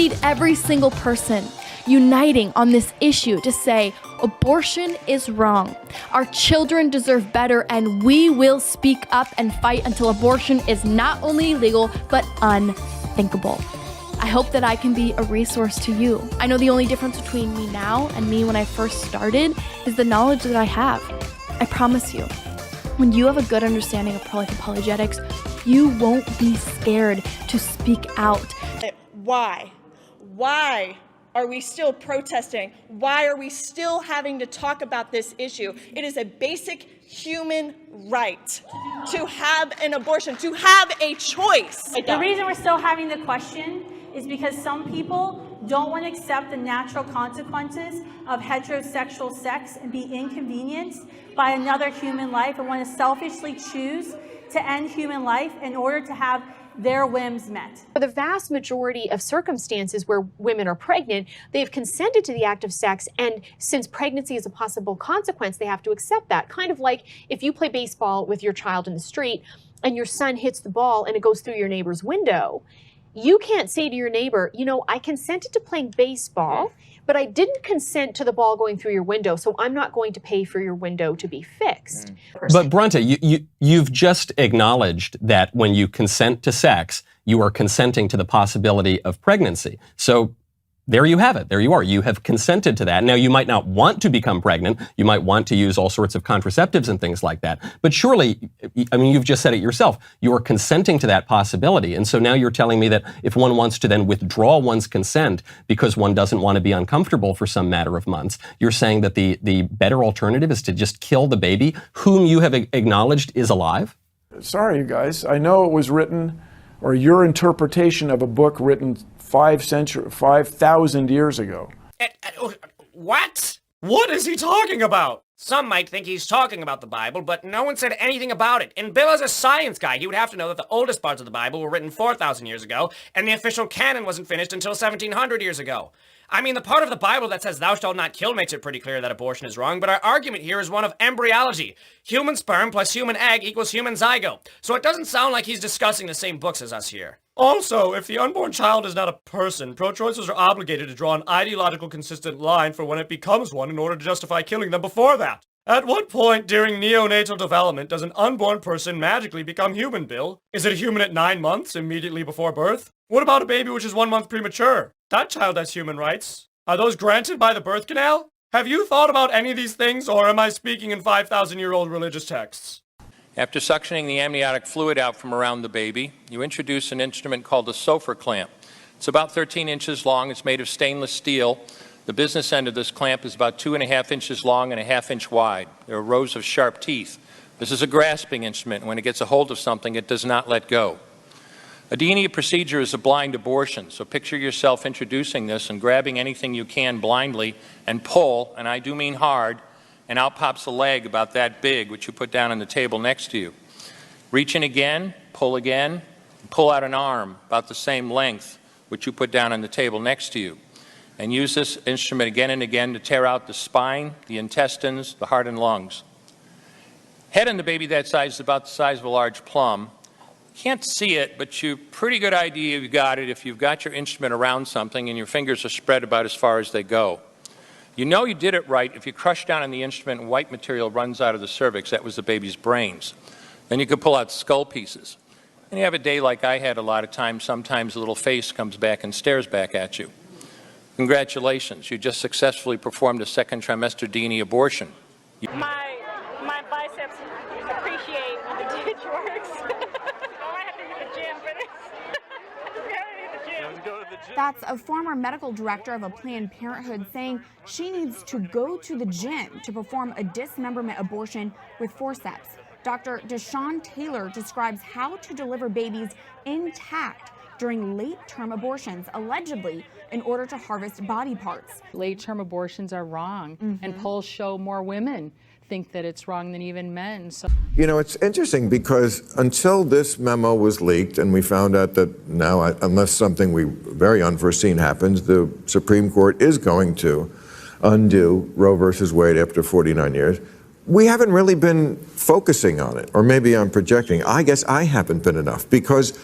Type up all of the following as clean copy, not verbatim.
need every single person uniting on this issue to say abortion is wrong. Our children deserve better, and we will speak up and fight until abortion is not only illegal, but unthinkable. I hope that I can be a resource to you. I know the only difference between me now and me when I first started is the knowledge that I have. I promise you, when you have a good understanding of pro-life apologetics, you won't be scared to speak out. Why? Why are we still protesting? Why are we still having to talk about this issue? It is a basic human right to have an abortion, to have a choice. The reason we're still having the question is because some people don't want to accept the natural consequences of heterosexual sex and be inconvenienced by another human life and want to selfishly choose to end human life in order to have their whims met. For the vast majority of circumstances where women are pregnant, they've consented to the act of sex, and since pregnancy is a possible consequence, they have to accept that. Kind of like if you play baseball with your child in the street and your son hits the ball and it goes through your neighbor's window. You can't say to your neighbor, you know, I consented to playing baseball, but I didn't consent to the ball going through your window, so I'm not going to pay for your window to be fixed. But Brunta, you've just acknowledged that when you consent to sex, you are consenting to the possibility of pregnancy. So there you have it. There you are. You have consented to that. Now, you might not want to become pregnant. You might want to use all sorts of contraceptives and things like that. But surely, I mean, you've just said it yourself. You are consenting to that possibility. And so now you're telling me that if one wants to then withdraw one's consent because one doesn't want to be uncomfortable for some matter of months, you're saying that the better alternative is to just kill the baby whom you have acknowledged is alive? Sorry, you guys. I know it was written, or your interpretation of a book written 5,000 years ago. What? What is he talking about? Some might think he's talking about the Bible, but no one said anything about it. And Bill is a science guy. He would have to know that the oldest parts of the Bible were written 4,000 years ago, and the official canon wasn't finished until 1,700 years ago. I mean, the part of the Bible that says thou shalt not kill makes it pretty clear that abortion is wrong, but our argument here is one of embryology. Human sperm plus human egg equals human zygote. So it doesn't sound like he's discussing the same books as us here. Also, if the unborn child is not a person, pro-choicers are obligated to draw an ideological consistent line for when it becomes one in order to justify killing them before that. At what point during neonatal development does an unborn person magically become human, Bill? Is it a human at 9 months, immediately before birth? What about a baby which is 1 month premature? That child has human rights. Are those granted by the birth canal? Have you thought about any of these things, or am I speaking in 5,000-year-old religious texts? After suctioning the amniotic fluid out from around the baby, you introduce an instrument called a Sofer clamp. It's about 13 inches long. It's made of stainless steel. The business end of this clamp is about 2.5 inches long and 1/2 inch wide. There are rows of sharp teeth. This is a grasping instrument. When it gets a hold of something, it does not let go. A D&E procedure is a blind abortion, so picture yourself introducing this and grabbing anything you can blindly and pull, and I do mean hard, and out pops a leg about that big, which you put down on the table next to you. Reach in again, and pull out an arm about the same length, which you put down on the table next to you. And use this instrument again and again to tear out the spine, the intestines, the heart and lungs. Head on the baby that size is about the size of a large plum. Can't see it, but you pretty good idea you've got it if you've got your instrument around something and your fingers are spread about as far as they go. You know you did it right if you crush down on the instrument and white material runs out of the cervix. That was the baby's brains. Then you could pull out skull pieces. And you have a day like I had a lot of times, sometimes a little face comes back and stares back at you. Congratulations, you just successfully performed a second trimester D&E abortion. My biceps appreciate when the ditch works. I might have to hit the gym for this. That's a former medical director of a Planned Parenthood saying she needs to go to the gym to perform a dismemberment abortion with forceps. Dr. Deshawn Taylor describes how to deliver babies intact during late-term abortions, allegedly in order to harvest body parts. Late-term abortions are wrong, and polls show more women think that it's wrong than even men. So, you know, it's interesting because until this memo was leaked and we found out that now, unless something very unforeseen happens, the Supreme Court is going to undo Roe versus Wade after 49 years, we haven't really been focusing on it. Or maybe I'm projecting. I guess I haven't been enough because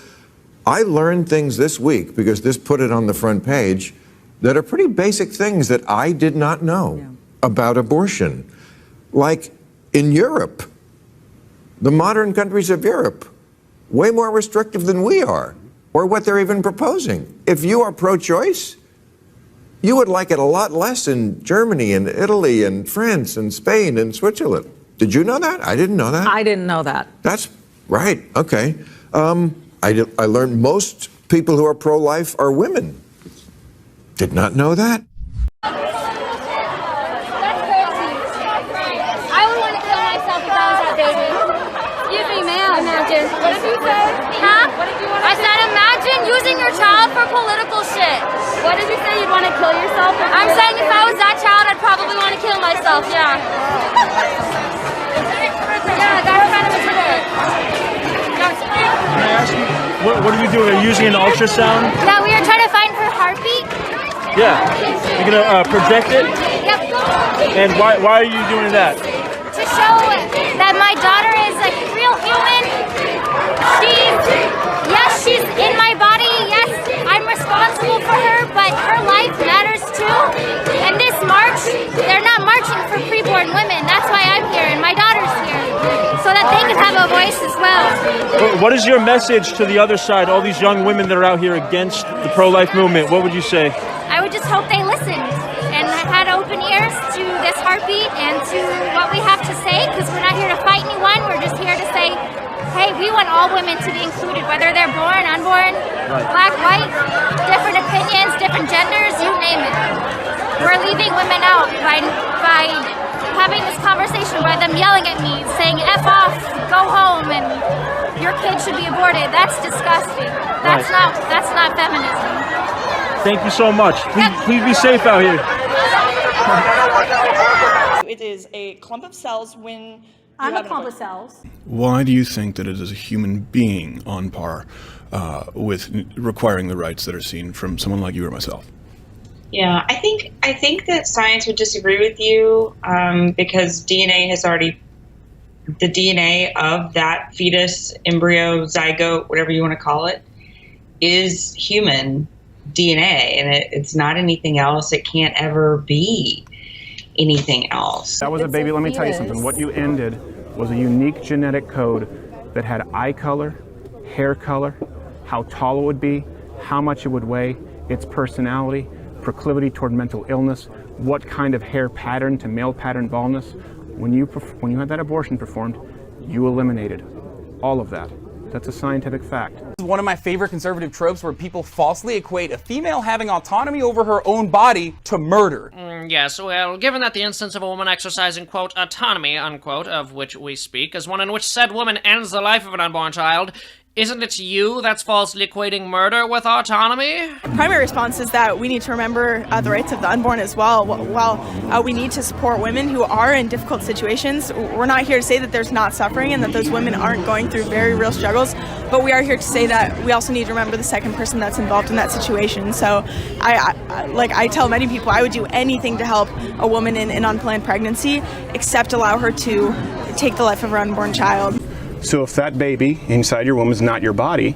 I learned things this week, because this put it on the front page, that are pretty basic things that I did not know about abortion. Like in Europe, the modern countries of Europe, way more restrictive than we are, or what they're even proposing. If you are pro-choice, you would like it a lot less in Germany and Italy and France and Spain and Switzerland. Did you know that? I didn't know that. I didn't know that. That's right. Okay. I learned most people who are pro-life are women. Did not know that. That's crazy. I would want to kill myself if I was that baby. Excuse me, ma'am. Imagine. What did you say? Huh? What did you want to I said imagine using your child for political shit. What did you say? You'd want to kill yourself? I'm saying if I was that child, I'd probably want to kill myself, yeah. Yeah, that's kind of a trigger. Can I ask you, what are you doing? Are you using an ultrasound? Yeah, we were trying to find her heartbeat. Yeah. You're going to project it? Yep. And why are you doing that? To show that my daughter is a real human. She's in my body. Yes, I'm responsible for her, but her life matters too. And this march, they're not marching for preborn women. That's why I'm here, and my daughter's here, so that they can have a voice as well. What is your message to the other side, all these young women that are out here against the pro-life movement? What would you say? I would just hope they listened and had open ears to this heartbeat and to what we have to say, because we're not here to fight anyone. We're just here to say, hey, we want all women to be included, whether they're born, unborn, black, white, different opinions, different genders, you name it. We're leaving women out by having this conversation, by them yelling at me, saying F off, go home, and your kid should be aborted. That's disgusting. That's not feminism. Thank you so much. Please be safe out here. It is a clump of cells when I'm a clump of cells. Why do you think that it is a human being on par with requiring the rights that are seen from someone like you or myself? Yeah, I think that science would disagree with you because DNA has already, the DNA of that fetus, embryo, zygote, whatever you want to call it, is human DNA, and it's not anything else. It can't ever be anything else. That was a baby. Let me tell you something. What you ended was a unique genetic code that had eye color, hair color, how tall it would be, how much it would weigh, its personality, proclivity toward mental illness, what kind of hair pattern to male pattern baldness. When you had that abortion performed, you eliminated all of that. That's a scientific fact. One of my favorite conservative tropes where people falsely equate a female having autonomy over her own body to murder. Yes, well, given that the instance of a woman exercising, quote, autonomy, unquote, of which we speak, is one in which said woman ends the life of an unborn child, isn't it you that's falsely equating murder with autonomy? Primary response is that we need to remember the rights of the unborn as well. While we need to support women who are in difficult situations, we're not here to say that there's not suffering and that those women aren't going through very real struggles, but we are here to say that we also need to remember the second person that's involved in that situation. So I tell many people, I would do anything to help a woman in unplanned pregnancy except allow her to take the life of her unborn child. So if that baby inside your womb is not your body,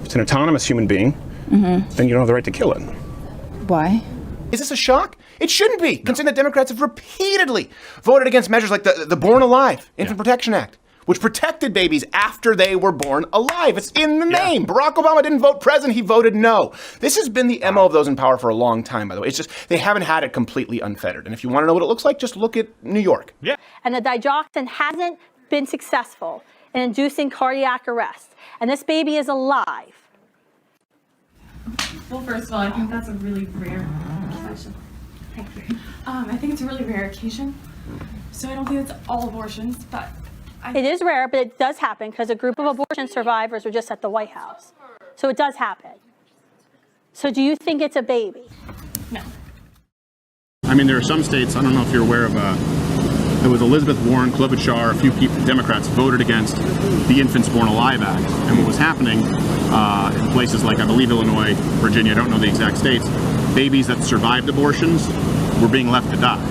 it's an autonomous human being, then you don't have the right to kill it. Why? Is this a shock? It shouldn't be, considering that Democrats have repeatedly voted against measures like the Born Alive Infant Protection Act, which protected babies after they were born alive. It's in the name. Barack Obama didn't vote president, he voted no. This has been the MO of those in power for a long time, by the way. It's just, they haven't had it completely unfettered. And if you want to know what it looks like, just look at New York. Yeah. And the digoxin hasn't been successful in inducing cardiac arrest. And this baby is alive. Well, first of all, I think that's a really rare occasion. Thank you. I think it's a really rare occasion. So I don't think it's all abortions, but It is rare, but it does happen because a group of abortion survivors were just at the White House. So it does happen. So do you think it's a baby? No. I mean, there are some states, I don't know if you're aware of, it was Elizabeth Warren, Klobuchar, a few people, Democrats voted against the Infants Born Alive Act. And what was happening in places like, I believe, Illinois, Virginia, I don't know the exact states, babies that survived abortions were being left to die.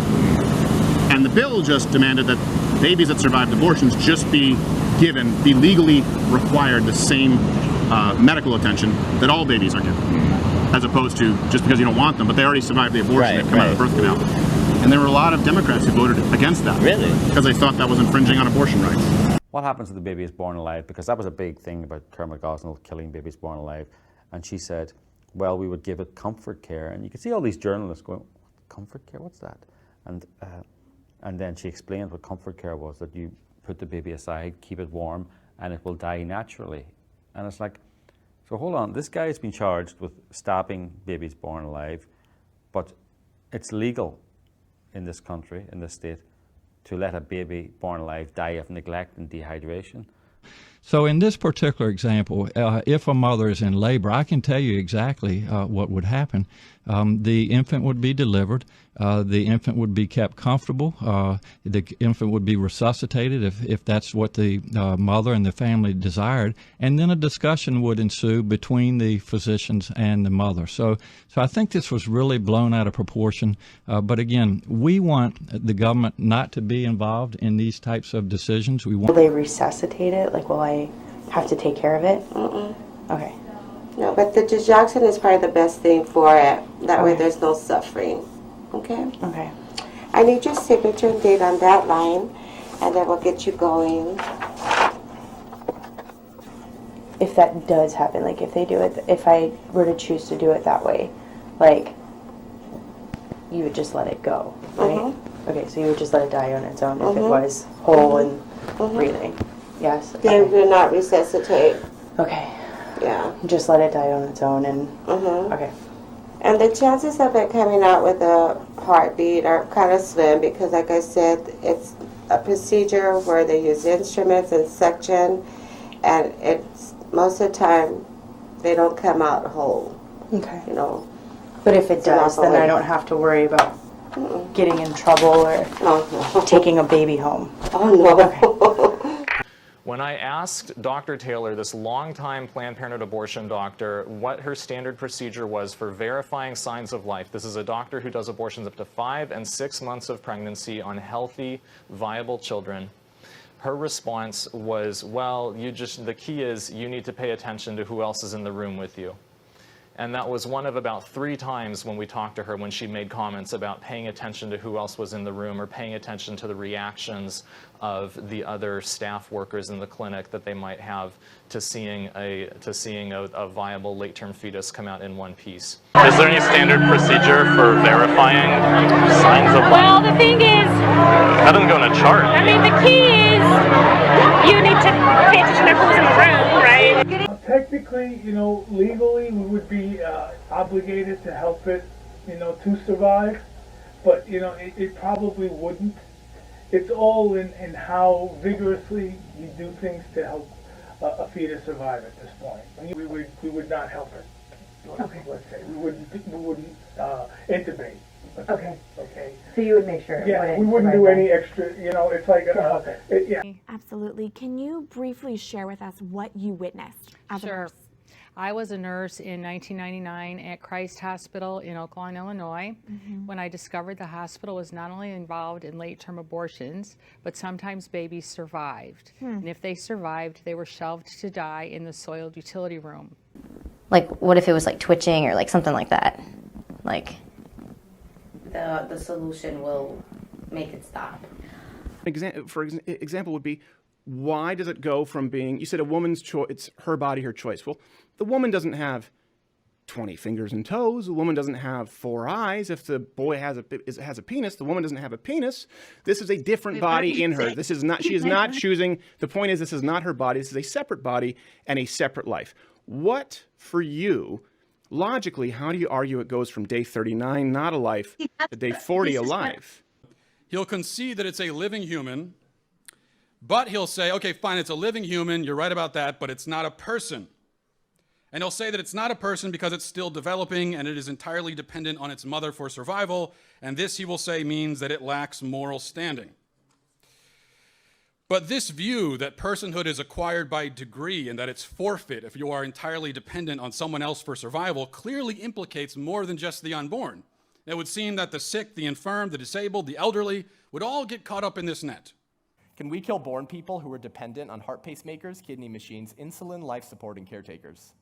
And the bill just demanded that babies that survived abortions just be legally required the same medical attention that all babies are given, as opposed to just because you don't want them, but they already survived the abortion, they've come out of the birth canal. And there were a lot of Democrats who voted against that. Really? Because they thought that was infringing on abortion rights. What happens if the baby is born alive? Because that was a big thing about Kermit Gosnell killing babies born alive. And she said, well, we would give it comfort care. And you could see all these journalists going, comfort care, what's that? And then she explained what comfort care was, that you put the baby aside, keep it warm, and it will die naturally. And it's like, so hold on, this guy has been charged with stabbing babies born alive, but it's legal in this country, in this state, to let a baby born alive die of neglect and dehydration. So in this particular example, if a mother is in labor, I can tell you exactly what would happen. The infant would be delivered. The infant would be kept comfortable. The infant would be resuscitated if that's what the mother and the family desired. And then a discussion would ensue between the physicians and the mother. So I think this was really blown out of proportion. But again, we want the government not to be involved in these types of decisions. Will they resuscitate it? Like, will I have to take care of it? Okay. No, but the digoxin is probably the best thing for it. That way there's no suffering. Okay? Okay. I need your signature and date on that line, and then we'll get you going. If that does happen, like if they do it, if I were to choose to do it that way, like, you would just let it go, right? Okay, so you would just let it die on its own if it was whole and breathing. Yes? They will not resuscitate. Okay. Yeah. Just let it die on its own and, okay. And the chances of it coming out with a heartbeat are kind of slim because, like I said, it's a procedure where they use instruments and suction, and it's most of the time they don't come out whole. Okay. You know. But if it does, then I don't have to worry about getting in trouble or taking a baby home. Oh, no. Okay. When I asked Dr. Taylor, this longtime Planned Parenthood abortion doctor, what her standard procedure was for verifying signs of life, this is a doctor who does abortions up to 5 and 6 months of pregnancy on healthy, viable children. Her response was, well, the key is you need to pay attention to who else is in the room with you. And that was one of about 3 times when we talked to her when she made comments about paying attention to who else was in the room or paying attention to the reactions of the other staff workers in the clinic that they might have to seeing a viable late-term fetus come out in one piece. Is there any standard procedure for verifying signs of life? Well, the thing is, That doesn't go in a chart. I mean, the key is you need to pay attention to who's in the room, right? Technically, legally we would be obligated to help it, to survive, but, it probably wouldn't. It's all in how vigorously you do things to help a fetus survive at this point. We would not help it. Okay. Let's say we wouldn't intubate. Okay. Okay. So you would make sure it Yeah, we wouldn't do any extra. It's like yeah. Absolutely. Can you briefly share with us what you witnessed as a nurse? I was a nurse in 1999 at Christ Hospital in Oak Lawn, Illinois, when I discovered the hospital was not only involved in late-term abortions, but sometimes babies survived. And if they survived, they were shelved to die in the soiled utility room. Like, what if it was like twitching or like something like that? Like, the solution will make it stop. For example would be, why does it go from being, you said a woman's choice, it's her body, her choice. Well, the woman doesn't have 20 fingers and toes. The woman doesn't have 4 eyes. If the boy has a penis, the woman doesn't have a penis. This is a different body in her. This is not, she is not choosing. The point is, this is not her body. This is a separate body and a separate life. What, for you, logically, how do you argue it goes from day 39, not a life, to day 40, a life? He'll concede that it's a living human, but he'll say, okay, fine, it's a living human, you're right about that, but it's not a person. And he'll say that it's not a person because it's still developing and it is entirely dependent on its mother for survival, and this, he will say, means that it lacks moral standing. But this view that personhood is acquired by degree and that it's forfeit if you are entirely dependent on someone else for survival clearly implicates more than just the unborn. It would seem that the sick, the infirm, the disabled, the elderly would all get caught up in this net. Can we kill born people who are dependent on heart pacemakers, kidney machines, insulin, life support, and caretakers?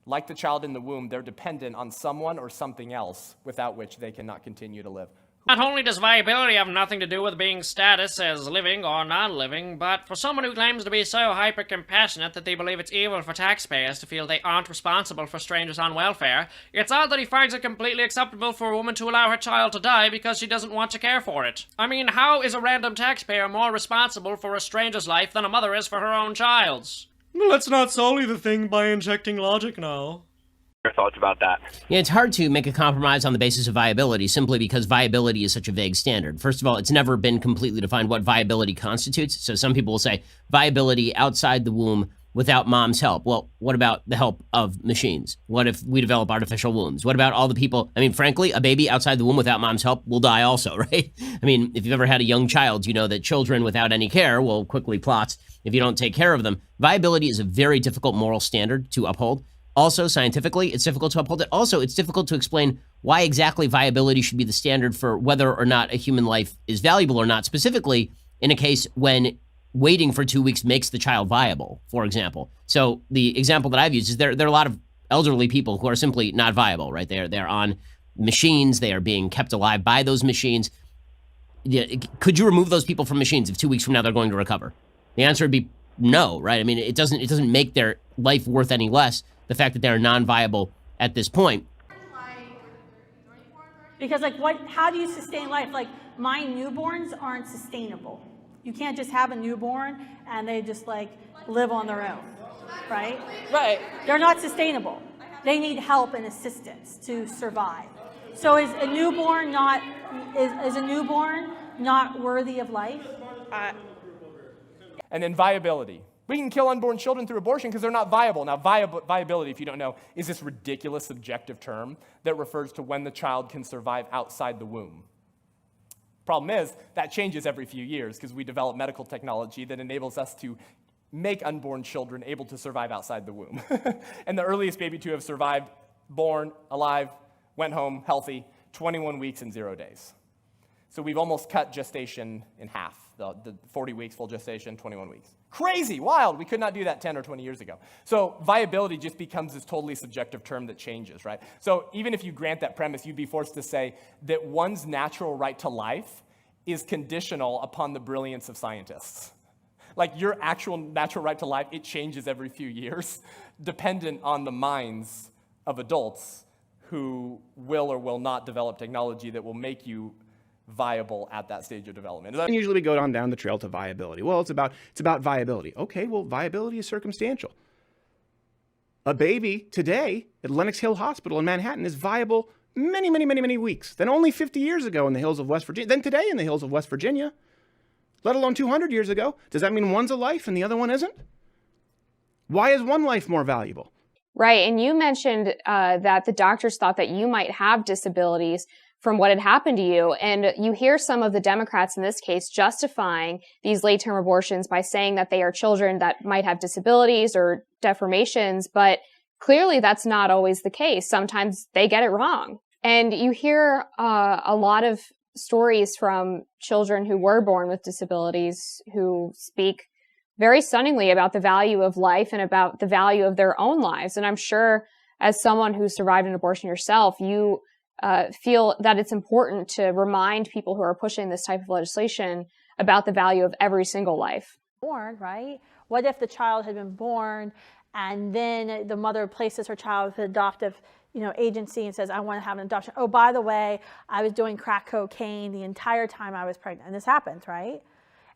Like the child in the womb, they're dependent on someone or something else without which they cannot continue to live. Not only does viability have nothing to do with being status as living or non-living, but for someone who claims to be so hyper-compassionate that they believe it's evil for taxpayers to feel they aren't responsible for strangers on welfare, it's odd that he finds it completely acceptable for a woman to allow her child to die because she doesn't want to care for it. I mean, how is a random taxpayer more responsible for a stranger's life than a mother is for her own child's? Let's not sully the thing by injecting logic now. Your thoughts about that? Yeah, it's hard to make a compromise on the basis of viability simply because viability is such a vague standard. First of all, it's never been completely defined what viability constitutes. So some people will say viability outside the womb without mom's help. Well, what about the help of machines? What if we develop artificial wombs? What about all the people? I mean, frankly, a baby outside the womb without mom's help will die also, right? I mean, if you've ever had a young child, you know that children without any care will quickly plot if you don't take care of them. Viability is a very difficult moral standard to uphold. Also, scientifically, it's difficult to uphold it. Also, it's difficult to explain why exactly viability should be the standard for whether or not a human life is valuable or not, specifically in a case when waiting for 2 weeks makes the child viable, for example. So the example that I've used is there are a lot of elderly people who are simply not viable, right? They're on machines. They are being kept alive by those machines. Could you remove those people from machines if 2 weeks from now they're going to recover? The answer would be no, right? I mean, it doesn't make their life worth any less, the fact that they're non-viable at this point. Because how do you sustain life? Like, my newborns aren't sustainable. You can't just have a newborn and they just live on their own, right? Right. They're not sustainable. They need help and assistance to survive. So is a newborn not worthy of life? And then viability. We can kill unborn children through abortion because they're not viable. Now, viability, if you don't know, is this ridiculous subjective term that refers to when the child can survive outside the womb. Problem is, that changes every few years because we develop medical technology that enables us to make unborn children able to survive outside the womb. And the earliest baby to have survived, born, alive, went home, healthy, 21 weeks and 0 days. So we've almost cut gestation in half, the 40 weeks full gestation, 21 weeks. Crazy, wild. We could not do that 10 or 20 years ago. So viability just becomes this totally subjective term that changes, right? So even if you grant that premise, you'd be forced to say that one's natural right to life is conditional upon the brilliance of scientists. Like your actual natural right to life, it changes every few years, dependent on the minds of adults who will or will not develop technology that will make you viable at that stage of development. And usually we go down the trail to viability. Well, it's about viability. Okay, well, viability is circumstantial. A baby today at Lenox Hill Hospital in Manhattan is viable many, many, many, many weeks. Then only 50 years ago in the hills of West Virginia. Then today in the hills of West Virginia. Let alone 200 years ago. Does that mean one's a life and the other one isn't? Why is one life more valuable? Right, and you mentioned that the doctors thought that you might have disabilities from what had happened to you. And you hear some of the Democrats in this case justifying these late-term abortions by saying that they are children that might have disabilities or deformations, but clearly that's not always the case. Sometimes they get it wrong. And you hear a lot of stories from children who were born with disabilities who speak very stunningly about the value of life and about the value of their own lives. And I'm sure as someone who survived an abortion yourself, you feel that it's important to remind people who are pushing this type of legislation about the value of every single life. Born, right? What if the child had been born and then the mother places her child with an adoptive agency and says, I want to have an adoption. Oh, by the way, I was doing crack cocaine the entire time I was pregnant. And this happens, right?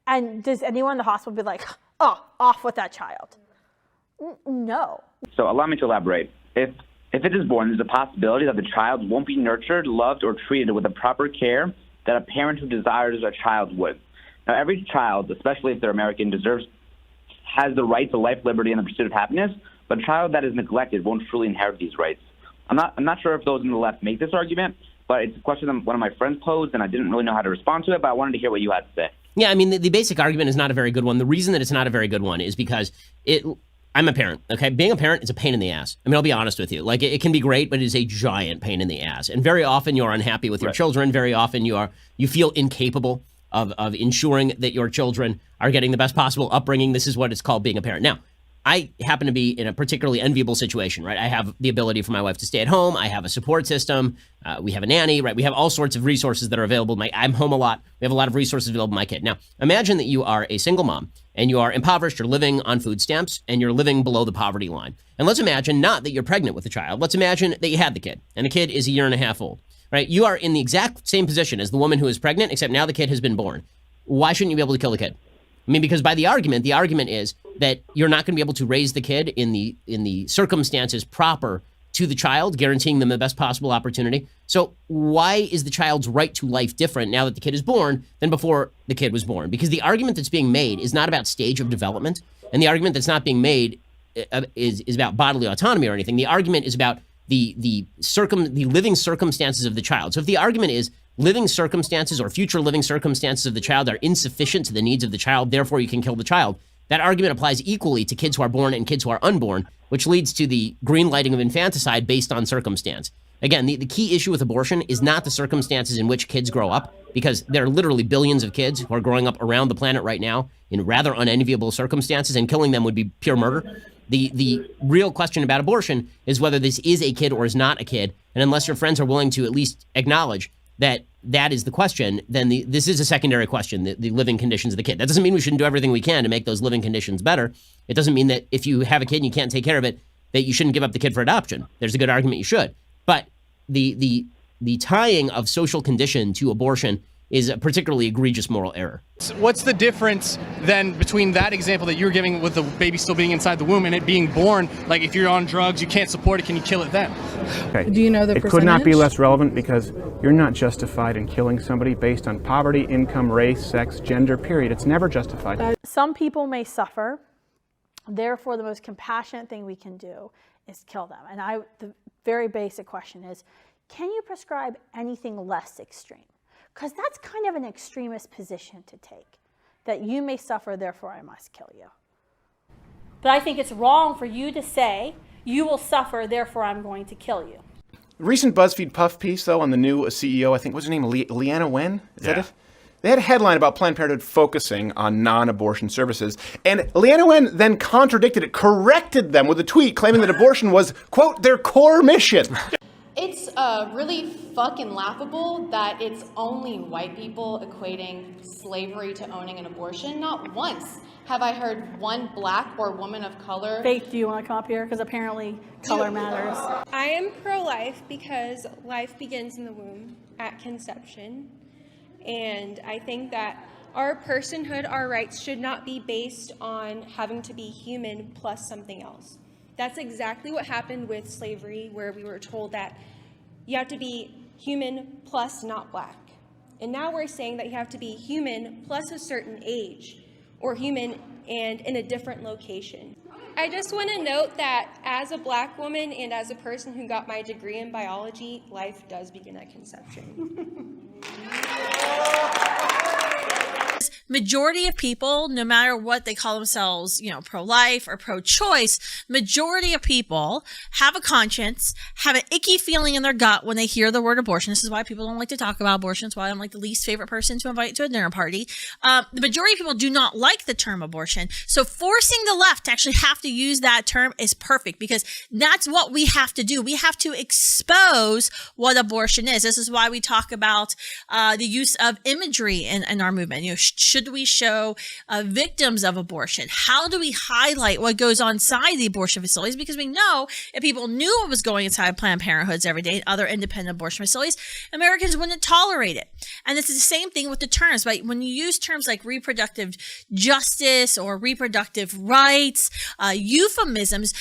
And does anyone in the hospital be like, oh, off with that child? No. So allow me to elaborate. If it is born, there's a possibility that the child won't be nurtured, loved, or treated with the proper care that a parent who desires a child would. Now, every child, especially if they're American, has the right to life, liberty, and the pursuit of happiness, but a child that is neglected won't truly inherit these rights. I'm not sure if those on the left make this argument, but it's a question that one of my friends posed, and I didn't really know how to respond to it, but I wanted to hear what you had to say. Yeah, I mean, the basic argument is not a very good one. The reason that it's not a very good one is because I'm a parent, okay? Being a parent is a pain in the ass. I mean, I'll be honest with you. Like, it can be great, but it is a giant pain in the ass. And very often you're unhappy with your children. Very often you feel incapable of ensuring that your children are getting the best possible upbringing. This is what it's called being a parent. Now, I happen to be in a particularly enviable situation, right? I have the ability for my wife to stay at home. I have a support system. We have a nanny, right? We have all sorts of resources that are available. I'm home a lot. We have a lot of resources available to my kid. Now, imagine that you are a single mom and you are impoverished. You're living on food stamps and you're living below the poverty line. And let's imagine not that you're pregnant with a child. Let's imagine that you had the kid and the kid is 1.5 years old, right? You are in the exact same position as the woman who is pregnant, except now the kid has been born. Why shouldn't you be able to kill the kid? I mean, because by the argument is that you're not going to be able to raise the kid in the circumstances proper to the child, guaranteeing them the best possible opportunity. So why is the child's right to life different now that the kid is born than before the kid was born? Because the argument that's being made is not about stage of development, and the argument that's not being made is about bodily autonomy or anything. The argument is about the living circumstances of the child. So if the argument is living circumstances or future living circumstances of the child are insufficient to the needs of the child, therefore you can kill the child, that argument applies equally to kids who are born and kids who are unborn, which leads to the green lighting of infanticide based on circumstance. Again, the key issue with abortion is not the circumstances in which kids grow up, because there are literally billions of kids who are growing up around the planet right now in rather unenviable circumstances, and killing them would be pure murder. The real question about abortion is whether this is a kid or is not a kid, and unless your friends are willing to at least acknowledge that is the question, then this is a secondary question, the living conditions of the kid. That doesn't mean we shouldn't do everything we can to make those living conditions better. It doesn't mean that if you have a kid and you can't take care of it, that you shouldn't give up the kid for adoption. There's a good argument you should. But the tying of social condition to abortion is a particularly egregious moral error. What's the difference then between that example that you were giving with the baby still being inside the womb and it being born? Like, if you're on drugs, you can't support it, can you kill it then? Okay. Do you know the percentage? It could not be less relevant, because you're not justified in killing somebody based on poverty, income, race, sex, gender, period. It's never justified. Some people may suffer. Therefore, the most compassionate thing we can do is kill them. And the very basic question is, can you prescribe anything less extreme? Because that's kind of an extremist position to take, that you may suffer, therefore I must kill you. But I think it's wrong for you to say, you will suffer, therefore I'm going to kill you. Recent BuzzFeed Puff piece, though, on the new CEO, I think, what's her name, Leanna Wen? Is that it? They had a headline about Planned Parenthood focusing on non-abortion services, and Leanna Wen then contradicted it, corrected them with a tweet claiming that abortion was, quote, their core mission. It's really fucking laughable that it's only white people equating slavery to owning an abortion. Not once have I heard one black or woman of color. Faith, do you want to come up here? Because apparently color matters. I am pro-life because life begins in the womb at conception. And I think that our personhood, our rights should not be based on having to be human plus something else. That's exactly what happened with slavery, where we were told that you have to be human plus not black. And now we're saying that you have to be human plus a certain age, or human and in a different location. I just want to note that as a black woman and as a person who got my degree in biology, life does begin at conception. Majority of people, no matter what they call themselves, pro-life or pro-choice, majority of people have a conscience, have an icky feeling in their gut when they hear the word abortion. This is why people don't like to talk about abortion. It's why I'm like the least favorite person to invite to a dinner party. The majority of people do not like the term abortion. So forcing the left to actually have to use that term is perfect, because that's what we have to do. We have to expose what abortion is. This is why we talk about the use of imagery in our movement. Should we show victims of abortion? How do we highlight what goes on inside the abortion facilities? Because we know if people knew what was going inside Planned Parenthoods every day and other independent abortion facilities, Americans wouldn't tolerate it. And it's the same thing with the terms. Right? When you use terms like reproductive justice or reproductive rights, euphemisms,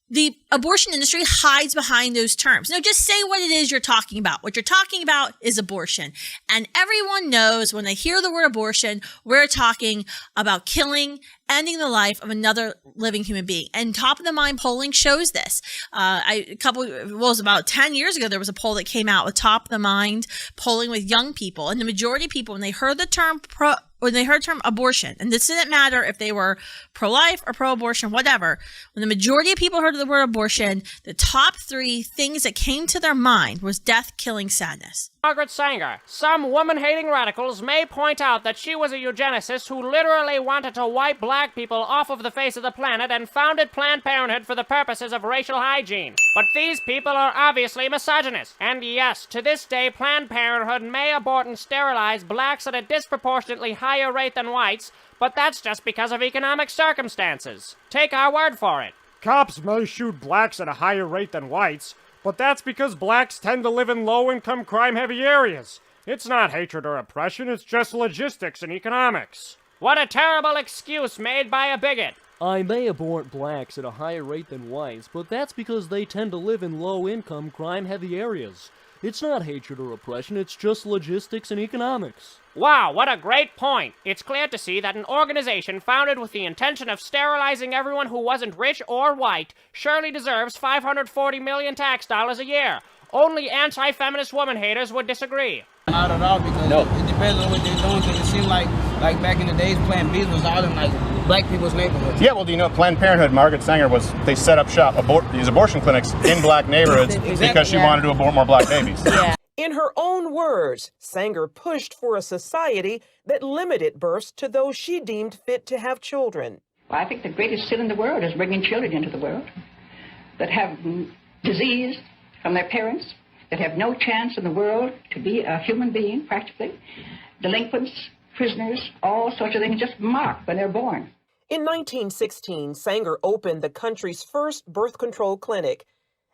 the abortion industry hides behind those terms. No, just say what it is you're talking about. What you're talking about is abortion. And everyone knows when they hear the word abortion, we're talking about killing, ending the life of another living human being. And top of the mind polling shows this. It was about 10 years ago, there was a poll that came out with top of the mind polling with young people. And the majority of people, when they heard the term abortion, and this didn't matter if they were pro-life or pro-abortion, whatever, when the majority of people heard the word abortion, abortion, the top 3 things that came to their mind was death, killing, sadness. Margaret Sanger. Some woman-hating radicals may point out that she was a eugenicist who literally wanted to wipe black people off of the face of the planet and founded Planned Parenthood for the purposes of racial hygiene. But these people are obviously misogynist. And yes, to this day, Planned Parenthood may abort and sterilize blacks at a disproportionately higher rate than whites, but that's just because of economic circumstances. Take our word for it. Cops may shoot blacks at a higher rate than whites, but that's because blacks tend to live in low-income, crime-heavy areas. It's not hatred or oppression, it's just logistics and economics. What a terrible excuse made by a bigot. I may abort blacks at a higher rate than whites, but that's because they tend to live in low-income, crime-heavy areas. It's not hatred or oppression, it's just logistics and economics. Wow, what a great point. It's clear to see that an organization founded with the intention of sterilizing everyone who wasn't rich or white surely deserves $540 million tax dollars a year. Only anti-feminist woman haters would disagree. Not at all, because it depends on what they're doing, because it seemed like back in the days, Plan B was all in, like, black people's neighborhoods. Yeah, well, do you know Planned Parenthood, Margaret Sanger, they set up shop, these abortion clinics in black neighborhoods because she wanted to abort more black babies. Yeah. In her own words, Sanger pushed for a society that limited births to those she deemed fit to have children. Well, I think the greatest sin in the world is bringing children into the world that have disease from their parents, that have no chance in the world to be a human being, practically. Delinquents, prisoners, all sorts of things just marked when they're born. In 1916, Sanger opened the country's first birth control clinic.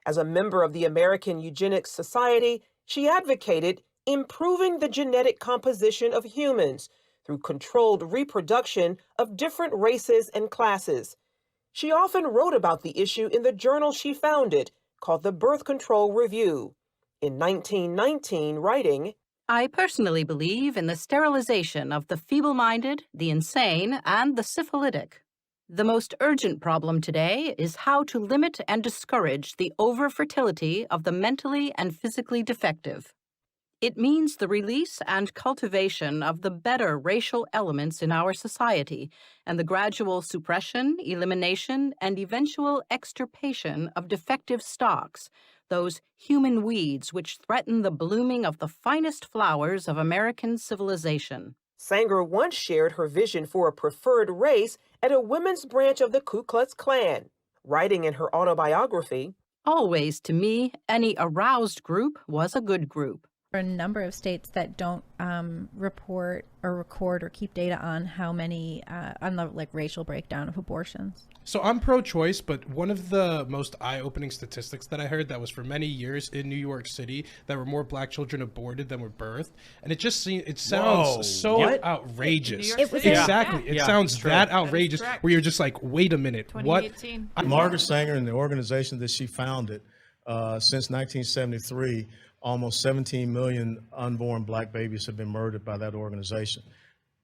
As a member of the American Eugenics Society, she advocated improving the genetic composition of humans through controlled reproduction of different races and classes. She often wrote about the issue in the journal she founded, called the Birth Control Review. In 1919, writing, I personally believe in the sterilization of the feeble-minded, the insane, and the syphilitic. The most urgent problem today is how to limit and discourage the over-fertility of the mentally and physically defective. It means the release and cultivation of the better racial elements in our society and the gradual suppression, elimination, and eventual extirpation of defective stocks, those human weeds which threaten the blooming of the finest flowers of American civilization. Sanger once shared her vision for a preferred race at a women's branch of the Ku Klux Klan, writing in her autobiography, Always, to me, any aroused group was a good group. There are a number of states that don't report or record or keep data on how many, on the racial breakdown of abortions. So I'm pro-choice, but one of the most eye-opening statistics that I heard that was for many years in New York City, there were more black children aborted than were birthed, and it sounds so outrageous. Exactly, it sounds that outrageous where you're just like, wait a minute, what? Margaret Sanger and the organization that she founded since 1973. Almost 17 million unborn black babies have been murdered by that organization.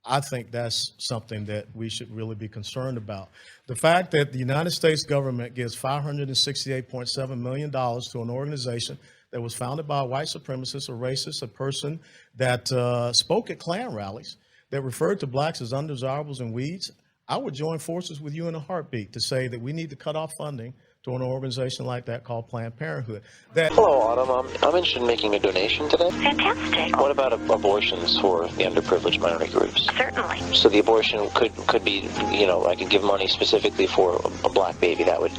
I think that's something that we should really be concerned about. The fact that the United States government gives $568.7 million to an organization that was founded by a white supremacist, a racist, a person that spoke at Klan rallies, that referred to blacks as undesirables and weeds, I would join forces with you in a heartbeat to say that we need to cut off funding to an organization like that called Planned Parenthood. Hello, Autumn. I'm interested in making a donation today. Fantastic. What about abortions for the underprivileged minority groups? Certainly. So the abortion could be, I could give money specifically for a black baby. That'd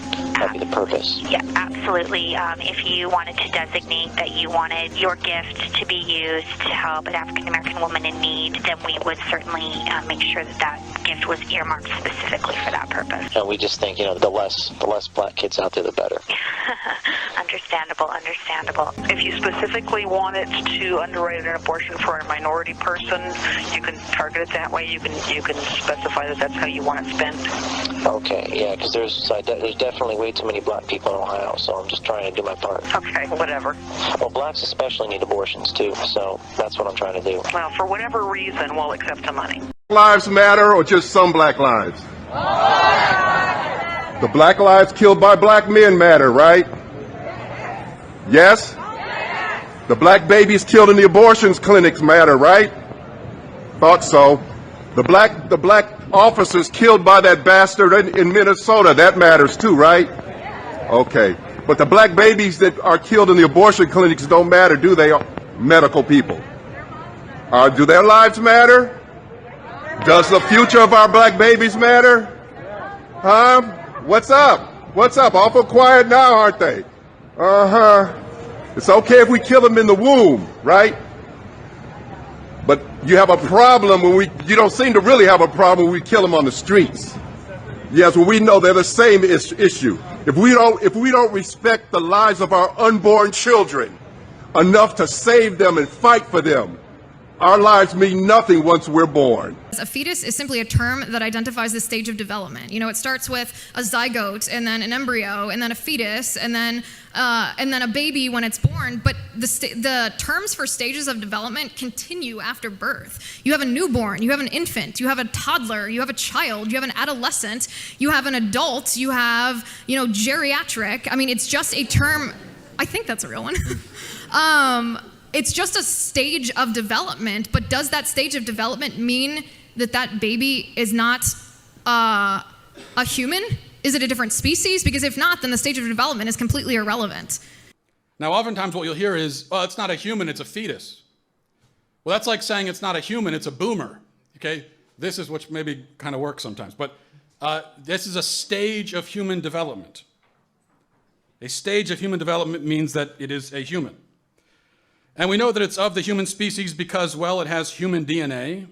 be the purpose. Yeah, absolutely. If you wanted to designate that you wanted your gift to be used to help an African American woman in need, then we would certainly make sure that gift was earmarked specifically for that purpose. And we just think, the less black kids out there, the better. Understandable. If you specifically wanted to underwrite an abortion for a minority person, you can target it that way. You can specify that that's how you want it spent. Okay, yeah, because there's definitely way too many black people in Ohio, so I'm just trying to do my part. Okay, whatever. Well, blacks especially need abortions too, so that's what I'm trying to do. Well, for whatever reason, we'll accept the money. Lives matter, or just some black lives? The black lives killed by black men matter, right? Yes? The black babies killed in the abortions clinics matter, right? Thought so. The black officers killed by that bastard in Minnesota, that matters too, right? Okay. But the black babies that are killed in the abortion clinics don't matter, do they? Medical people. Do their lives matter? Does the future of our black babies matter? Huh? What's up? What's up? Awful quiet now, aren't they? Uh-huh. It's okay if we kill them in the womb, right? But you have a problem when you don't seem to really have a problem when we kill them on the streets. Yes, well, we know they're the same issue. If we don't respect the lives of our unborn children enough to save them and fight for them, our lives mean nothing once we're born. A fetus is simply a term that identifies the stage of development. You know, it starts with a zygote, and then an embryo, and then a fetus, and then a baby when it's born. But the terms for stages of development continue after birth. You have a newborn, you have an infant, you have a toddler, you have a child, you have an adolescent, you have an adult, you have, geriatric. I mean, it's just a term. I think that's a real one. It's just a stage of development, but does that stage of development mean that baby is not a human? Is it a different species? Because if not, then the stage of development is completely irrelevant. Now, oftentimes what you'll hear is, oh, it's not a human, it's a fetus. Well, that's like saying it's not a human, it's a boomer, okay? This is what maybe kind of works sometimes, but this is a stage of human development. A stage of human development means that it is a human. And we know that it's of the human species because, well, it has human DNA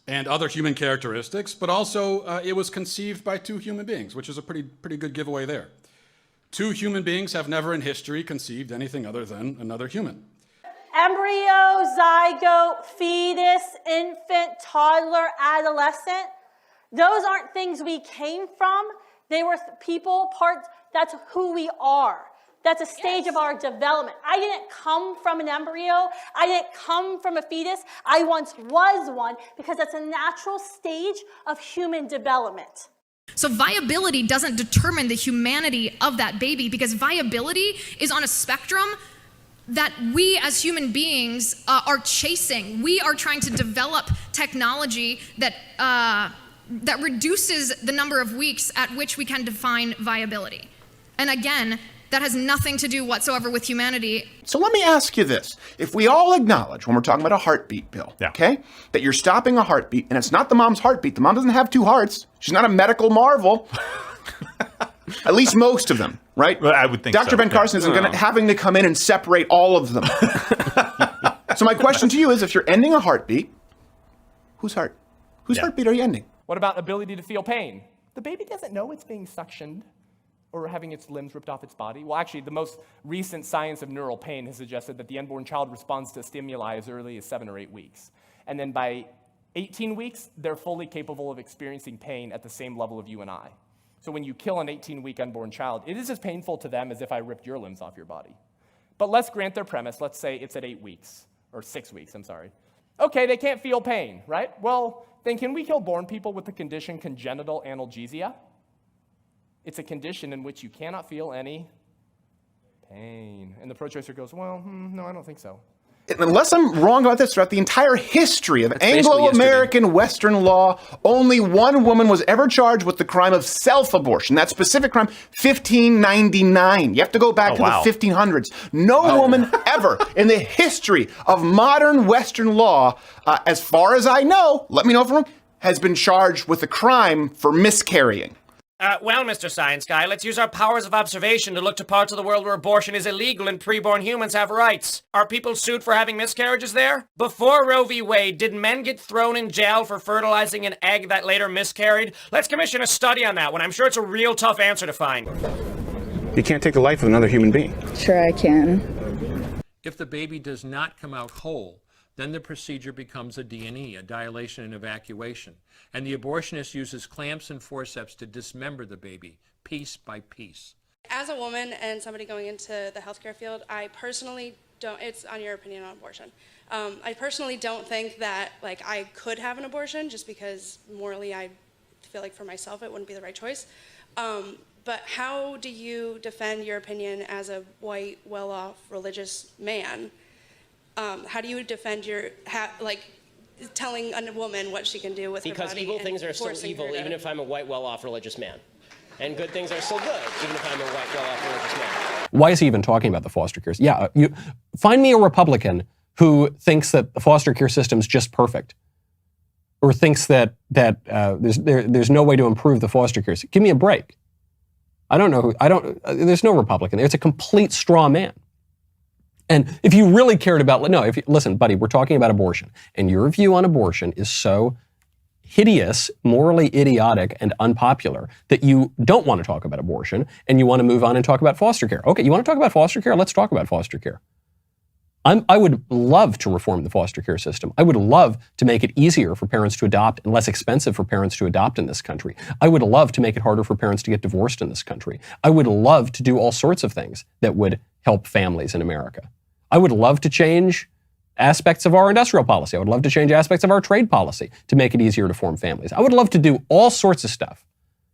and other human characteristics, but also it was conceived by two human beings, which is a pretty good giveaway there. Two human beings have never in history conceived anything other than another human. Embryo, zygote, fetus, infant, toddler, adolescent, those aren't things we came from. They were people, parts, that's who we are. That's a stage of our development. I didn't come from an embryo. I didn't come from a fetus. I once was one because that's a natural stage of human development. So viability doesn't determine the humanity of that baby, because viability is on a spectrum that we as human beings are chasing. We are trying to develop technology that reduces the number of weeks at which we can define viability. And again, that has nothing to do whatsoever with humanity. So let me ask you this. If we all acknowledge when we're talking about a heartbeat, Bill, okay, that you're stopping a heartbeat, and it's not the mom's heartbeat. The mom doesn't have two hearts. She's not a medical marvel. At least most of them, right? Well, I would think Dr. so. Ben Carson isn't having to come in and separate all of them. So my question to you is, if you're ending a heartbeat, whose heartbeat are you ending? What about ability to feel pain? The baby doesn't know it's being suctioned or having its limbs ripped off its body. Well, actually, the most recent science of neural pain has suggested that the unborn child responds to stimuli as early as 7 or 8 weeks. And then by 18 weeks, they're fully capable of experiencing pain at the same level of you and I. So when you kill an 18-week unborn child, it is as painful to them as if I ripped your limbs off your body. But let's grant their premise. Let's say it's at 8 weeks, or 6 weeks, I'm sorry. Okay, they can't feel pain, right? Well, then can we kill born people with the condition congenital analgesia? It's a condition in which you cannot feel any pain. And the pro-choicer goes, well, no, I don't think so. Unless I'm wrong about this, throughout the entire history of Anglo-American Western law, only one woman was ever charged with the crime of self-abortion. That specific crime, 1599. You have to go back to the 1500s. No woman ever in the history of modern Western law, as far as I know, let me know if I'm wrong, has been charged with a crime for miscarrying. Well, Mr. Science Guy, let's use our powers of observation to look to parts of the world where abortion is illegal and preborn humans have rights. Are people sued for having miscarriages there? Before Roe v. Wade, did men get thrown in jail for fertilizing an egg that later miscarried? Let's commission a study on that one. I'm sure it's a real tough answer to find. You can't take the life of another human being. Sure I can. If the baby does not come out whole, then the procedure becomes a D&E, a dilation and evacuation. And the abortionist uses clamps and forceps to dismember the baby, piece by piece. As a woman and somebody going into the healthcare field, I personally don't, it's on your opinion on abortion. I personally don't think that I could have an abortion just because morally I feel like for myself it wouldn't be the right choice. But how do you defend your opinion as a white, well-off, religious man? How do you defend your, telling a woman what she can do with her body? Because evil things are still forcing evil, her to- even if I'm a white, well-off religious man. and good things are still good, even if I'm a white, well-off religious man. Why is he even talking about the foster cares? Yeah, you find me a Republican who thinks that the foster care system's just perfect, or thinks that there's no way to improve the foster care. Give me a break. There's no Republican there. It's a complete straw man. And if you really cared about, listen, buddy, we're talking about abortion, and your view on abortion is so hideous, morally idiotic, and unpopular that you don't want to talk about abortion, and you want to move on and talk about foster care. Okay, you want to talk about foster care? Let's talk about foster care. I would love to reform the foster care system. I would love to make it easier for parents to adopt and less expensive for parents to adopt in this country. I would love to make it harder for parents to get divorced in this country. I would love to do all sorts of things that would help families in America. I would love to change aspects of our industrial policy. I would love to change aspects of our trade policy to make it easier to form families. I would love to do all sorts of stuff.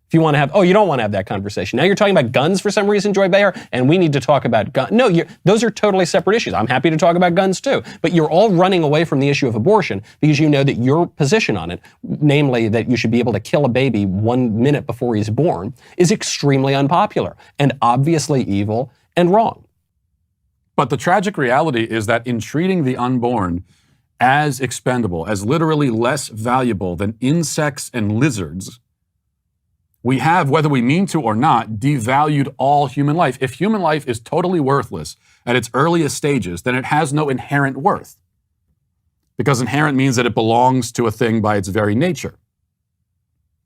If you want to have, you don't want to have that conversation. Now you're talking about guns for some reason, Joy Behar, and we need to talk about guns. No, those are totally separate issues. I'm happy to talk about guns too. But you're all running away from the issue of abortion because you know that your position on it, namely that you should be able to kill a baby 1 minute before he's born, is extremely unpopular and obviously evil and wrong. But the tragic reality is that in treating the unborn as expendable, as literally less valuable than insects and lizards, we have, whether we mean to or not, devalued all human life. If human life is totally worthless at its earliest stages, then it has no inherent worth. Because inherent means that it belongs to a thing by its very nature.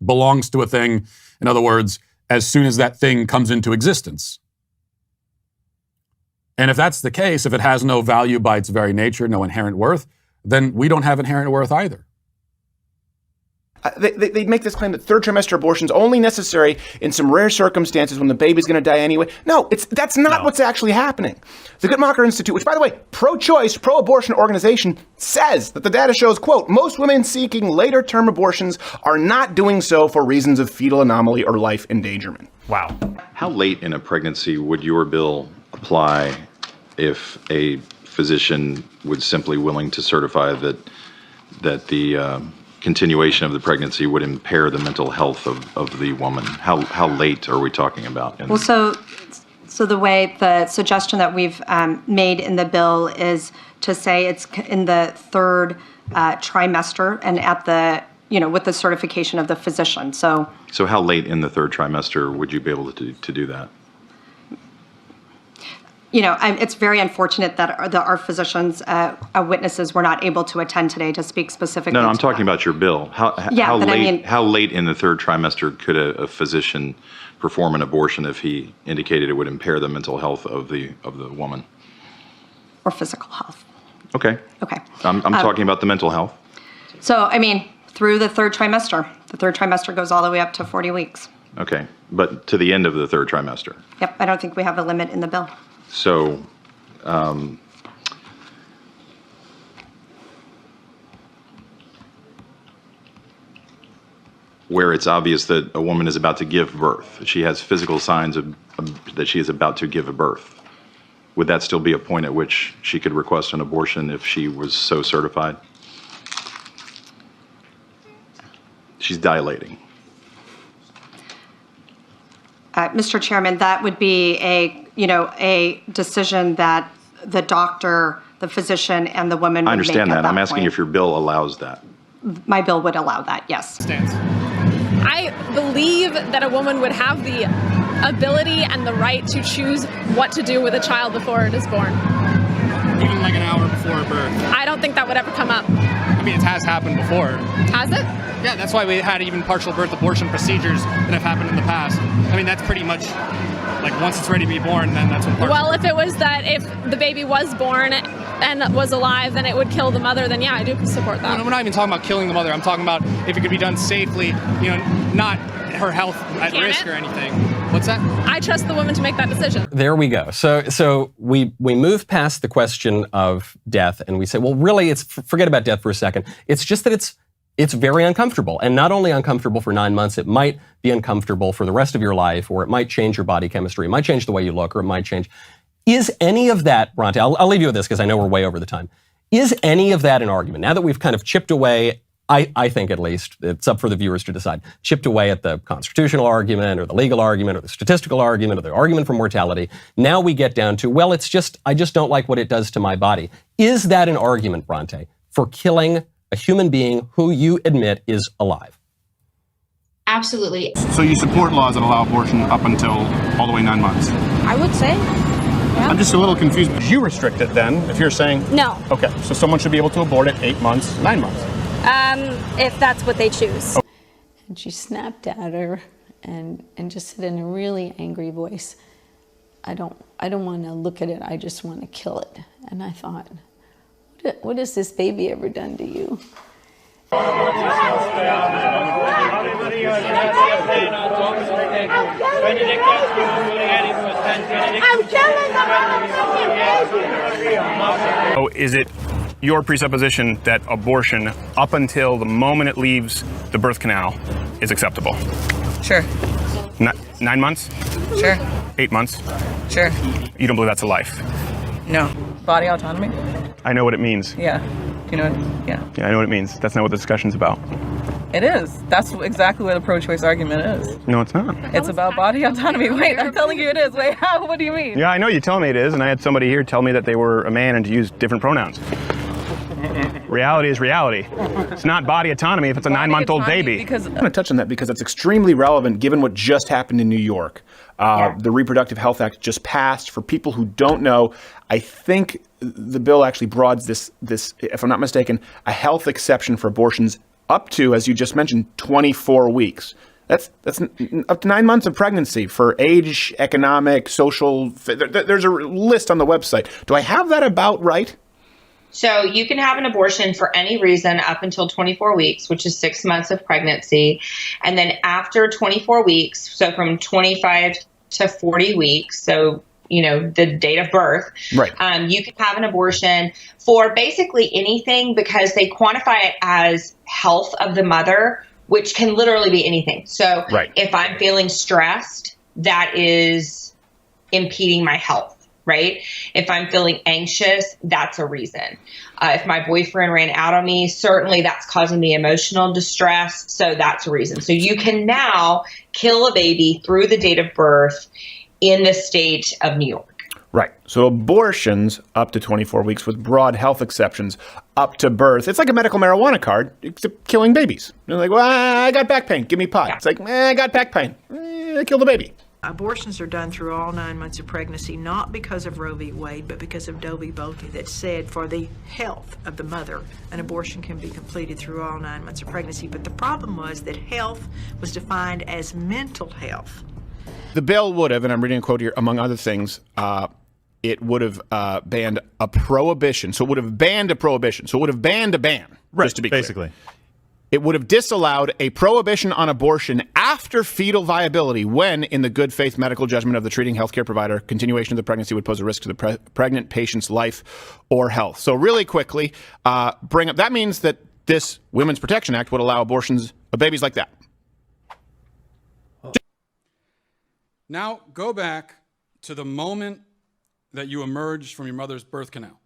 Belongs to a thing, in other words, as soon as that thing comes into existence. And if that's the case, if it has no value by its very nature, no inherent worth, then we don't have inherent worth either. They make this claim that third trimester abortion is only necessary in some rare circumstances when the baby's going to die anyway. No, that's not what's actually happening. The Guttmacher Institute, which, by the way, pro-choice, pro-abortion organization, says that the data shows, quote, most women seeking later-term abortions are not doing so for reasons of fetal anomaly or life endangerment. Wow. How late in a pregnancy would your bill apply if a physician was simply willing to certify that the continuation of the pregnancy would impair the mental health of the woman? How late are we talking about? Well, so the way the suggestion that we've made in the bill is to say it's in the third trimester and at the, with the certification of the physician. So how late in the third trimester would you be able to do that? It's very unfortunate that our physicians, witnesses, were not able to attend today to speak specifically. No, I'm talking about your bill. How late in the third trimester could a physician perform an abortion if he indicated it would impair the mental health of the woman? Or physical health. Okay. Okay. I'm talking about the mental health. So, through the third trimester. The third trimester goes all the way up to 40 weeks. Okay. But to the end of the third trimester. Yep. I don't think we have a limit in the bill. So, where it's obvious that a woman is about to give birth, she has physical signs that she is about to give a birth, would that still be a point at which she could request an abortion if she was so certified? She's dilating. Mr. Chairman, that would be a decision that the doctor, the physician, and the woman would make. I understand that. I'm asking point. if your bill allows that. My bill would allow that, yes. I believe that a woman would have the ability and the right to choose what to do with a child before it is born. Even like an hour before birth. I don't think that would ever come up. It has happened before. Has it? Yeah, that's why we had even partial birth abortion procedures that have happened in the past. That's pretty much like once it's ready to be born, then that's when partial. Well, if it was that if the baby was born and was alive, then it would kill the mother, then yeah, I do support that. No, we're not even talking about killing the mother. I'm talking about if it could be done safely, not her health at risk or anything. What's that? I trust the woman to make that decision. There we go. So we move past the question of death and we say, well, really, forget about death for a second. It's just that it's very uncomfortable, and not only uncomfortable for 9 months, it might be uncomfortable for the rest of your life, or it might change your body chemistry, it might change the way you look, or it might change. Is any of that, Bronte, I'll leave you with this because I know we're way over the time. Is any of that an argument? Now that we've kind of chipped away I think at least, it's up for the viewers to decide, chipped away at the constitutional argument or the legal argument or the statistical argument or the argument for mortality. Now we get down to, well, I just don't like what it does to my body. Is that an argument, Bronte, for killing a human being who you admit is alive? Absolutely. So you support laws that allow abortion up until all the way 9 months? I would say. I'm just a little confused. Would you restrict it then, if you're saying? No. Okay, so someone should be able to abort at 8 months, 9 months? If that's what they choose. And she snapped at her and just said in a really angry voice, I don't want to look at it, I just want to kill it. And I thought, what has this baby ever done to you? So is it your presupposition that abortion, up until the moment it leaves the birth canal, is acceptable? Sure. 9 months? Sure. 8 months? Sure. You don't believe that's a life? No. Body autonomy? I know what it means. Yeah. You know what? Yeah. Yeah, I know what it means. That's not what the discussion's about. It is. That's exactly what a pro-choice argument is. No, it's not. It's about body autonomy. Wait, I'm telling you it is. Wait, how? What do you mean? Yeah, I know you tell me it is, and I had somebody here tell me that they were a man and to use different pronouns. Reality is reality. It's not body autonomy if it's a 9-month-old baby. I'm going to touch on that because it's extremely relevant given what just happened in New York. The Reproductive Health Act just passed. For people who don't know, I think the bill actually broadens this, if I'm not mistaken, a health exception for abortions up to, as you just mentioned, 24 weeks. That's up to 9 months of pregnancy for age, economic, social. There's a list on the website. Do I have that about right? So you can have an abortion for any reason up until 24 weeks, which is 6 months of pregnancy. And then after 24 weeks, so from 25 to 40 weeks, so, you know, the date of birth, right. You can have an abortion for basically anything because they quantify it as health of the mother, which can literally be anything. So if I'm feeling stressed, that is impeding my health. Right? If I'm feeling anxious, that's a reason. If my boyfriend ran out on me, certainly that's causing me emotional distress. So that's a reason. So you can now kill a baby through the date of birth in the state of New York. Right. So abortions up to 24 weeks with broad health exceptions up to birth. It's like a medical marijuana card, except killing babies. They're like, well, I got back pain. Give me pot. Yeah. It's like, I got back pain. Kill the baby. Abortions are done through all 9 months of pregnancy, not because of Roe v. Wade, but because of Doe v. Bolte that said for the health of the mother, an abortion can be completed through all 9 months of pregnancy. But the problem was that health was defined as mental health. The bill would have, and I'm reading a quote here, among other things, it would have banned a prohibition. So it would have banned a prohibition. So it would have banned a ban, just to be clear. Basically. It would have disallowed a prohibition on abortion after fetal viability when, in the good faith medical judgment of the treating healthcare provider, continuation of the pregnancy would pose a risk to the pregnant patient's life or health. So really quickly, that means that this Women's Protection Act would allow abortions of babies like that. Now go back to the moment that you emerged from your mother's birth canal.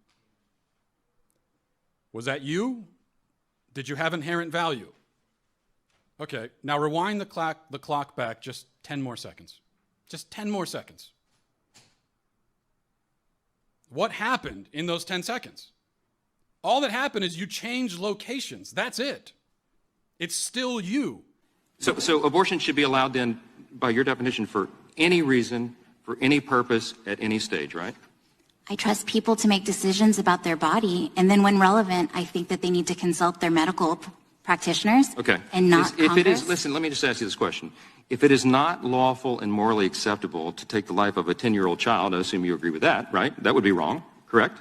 Was that you? Did you have inherent value? Okay, now rewind the clock back just 10 more seconds. Just 10 more seconds. What happened in those 10 seconds? All that happened is you changed locations. That's it. It's still you. So abortion should be allowed then, by your definition, for any reason, for any purpose, at any stage, right? I trust people to make decisions about their body, and then when relevant, I think that they need to consult their medical practitioners. Okay. And not if it is, Congress. listen, let me just ask you this question. If it is not lawful and morally acceptable to take the life of a 10-year-old child, I assume you agree with that, right? That would be wrong, correct?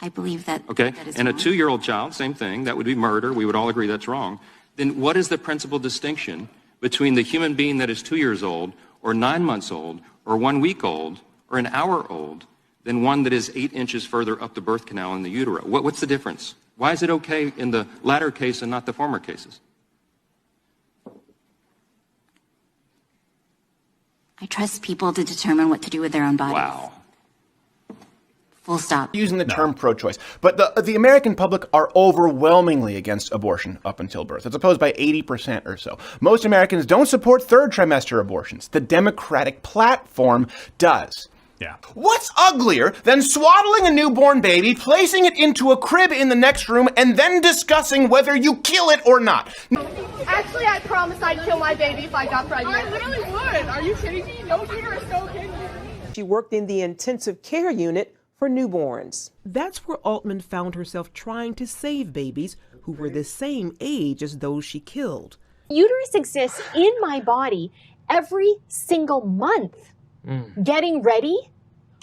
I believe that. Okay. That is and wrong. a 2-year-old child, same thing. That would be murder. We would all agree that's wrong. Then what is the principal distinction between the human being that is 2 years old, or 9 months old, or 1 week old, or an hour old, than one that is 8 inches further up the birth canal in the utero? What's the difference? Why is it okay in the latter case and not the former cases? I trust people to determine what to do with their own bodies. Wow. Full stop. Using the term pro-choice. But the American public are overwhelmingly against abortion up until birth. It's opposed by 80% or so. Most Americans don't support third trimester abortions. The Democratic platform does. Yeah. What's uglier than swaddling a newborn baby, placing it into a crib in the next room, and then discussing whether you kill it or not? Actually, I promise I'd kill my baby if I got pregnant. I literally would. Are you kidding me? No uterus, no kid. She worked in the intensive care unit for newborns. That's where Altman found herself trying to save babies who were the same age as those she killed. Uterus exists in my body every single month, getting ready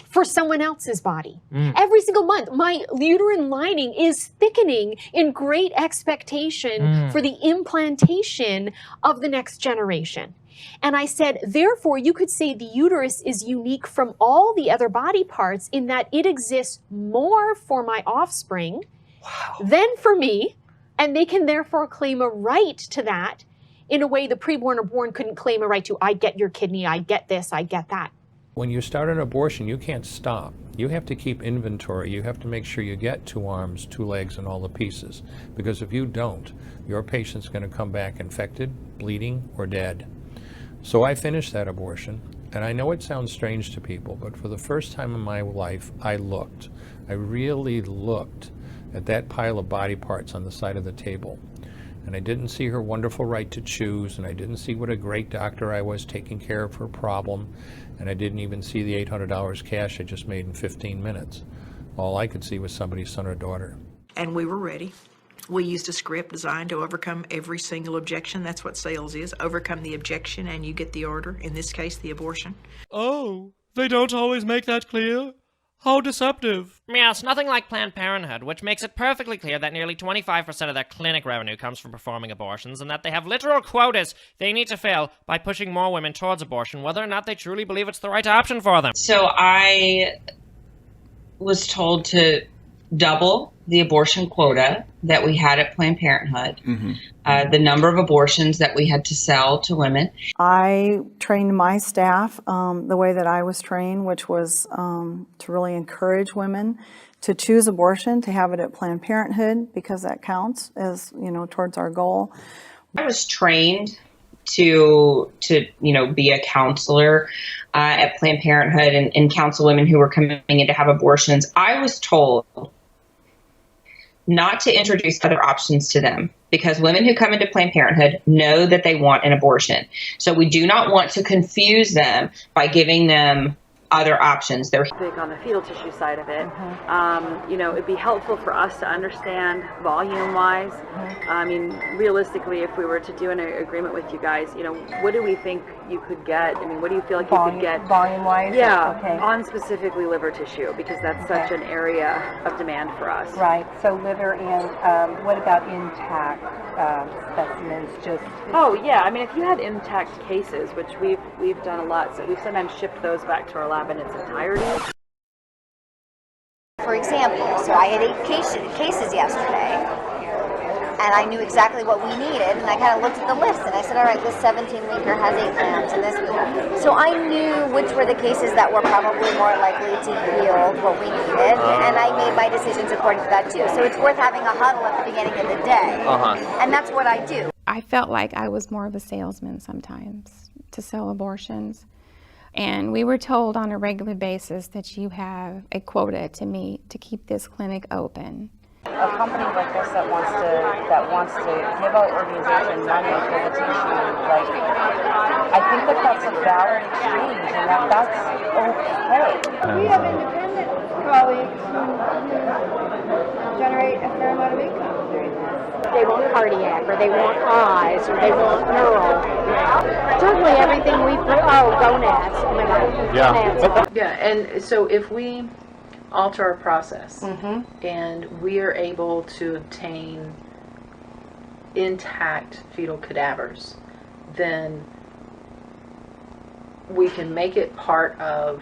for someone else's body. Every single month, my uterine lining is thickening in great expectation for the implantation of the next generation. And I said, therefore, you could say the uterus is unique from all the other body parts in that it exists more for my offspring than for me, and they can therefore claim a right to that in a way the preborn or born couldn't claim a right to. I get your kidney, I get this, I get that. When you start an abortion, you can't stop. You have to keep inventory. You have to make sure you get 2 arms, 2 legs, and all the pieces. Because if you don't, your patient's going to come back infected, bleeding, or dead. So I finished that abortion, and I know it sounds strange to people, but for the first time in my life, I looked. I really looked at that pile of body parts on the side of the table. And I didn't see her wonderful right to choose, and I didn't see what a great doctor I was taking care of her problem, and I didn't even see the $800 cash I just made in 15 minutes. All I could see was somebody's son or daughter. And we were ready. We used a script designed to overcome every single objection. That's what sales is. Overcome the objection and you get the order, in this case, the abortion. Oh, they don't always make that clear? How deceptive. Yes, nothing like Planned Parenthood, which makes it perfectly clear that nearly 25% of their clinic revenue comes from performing abortions, and that they have literal quotas they need to fill by pushing more women towards abortion, whether or not they truly believe it's the right option for them. So I was told to double the abortion quota that we had at Planned Parenthood, the number of abortions that we had to sell to women. I trained my staff the way that I was trained, which was to really encourage women to choose abortion, to have it at Planned Parenthood, because that counts as, towards our goal. I was trained to be a counselor at Planned Parenthood and counsel women who were coming in to have abortions. I was told not to introduce other options to them, because women who come into Planned Parenthood know that they want an abortion. So we do not want to confuse them by giving them other options. They're big on the fetal tissue side of it. It'd be helpful for us to understand volume-wise. I mean, realistically, if we were to do an agreement with you guys, what do we think you could get? I mean, what do you feel like you could get? Volume-wise? Yeah, Okay. on specifically liver tissue, because that's such an area of demand for us. Right. So liver and what about intact specimens? Oh yeah, I mean, if you had intact cases, which we've done a lot, so we've sometimes shipped those back to our lab in its entirety. For example, so I had 8 cases yesterday, and I knew exactly what we needed, and I kind of looked at the list, and I said, all right, this 17-leaker has 8 grams, and this. So I knew which were the cases that were probably more likely to yield what we needed, and I made my decisions according to that too. So it's worth having a huddle at the beginning of the day, and that's what I do. I felt like I was more of a salesman sometimes to sell abortions. And we were told on a regular basis that you have a quota to meet to keep this clinic open. A company like this that wants to give our organization money for the tissue, I think that's a valid exchange, and that's okay. We have independent colleagues who generate a fair amount of income doing this. They want cardiac, or they want eyes, or they want neural. Certainly everything we put, gonads. Oh my God. Yeah. Yeah, and so if we alter our process and we are able to obtain intact fetal cadavers, then we can make it part of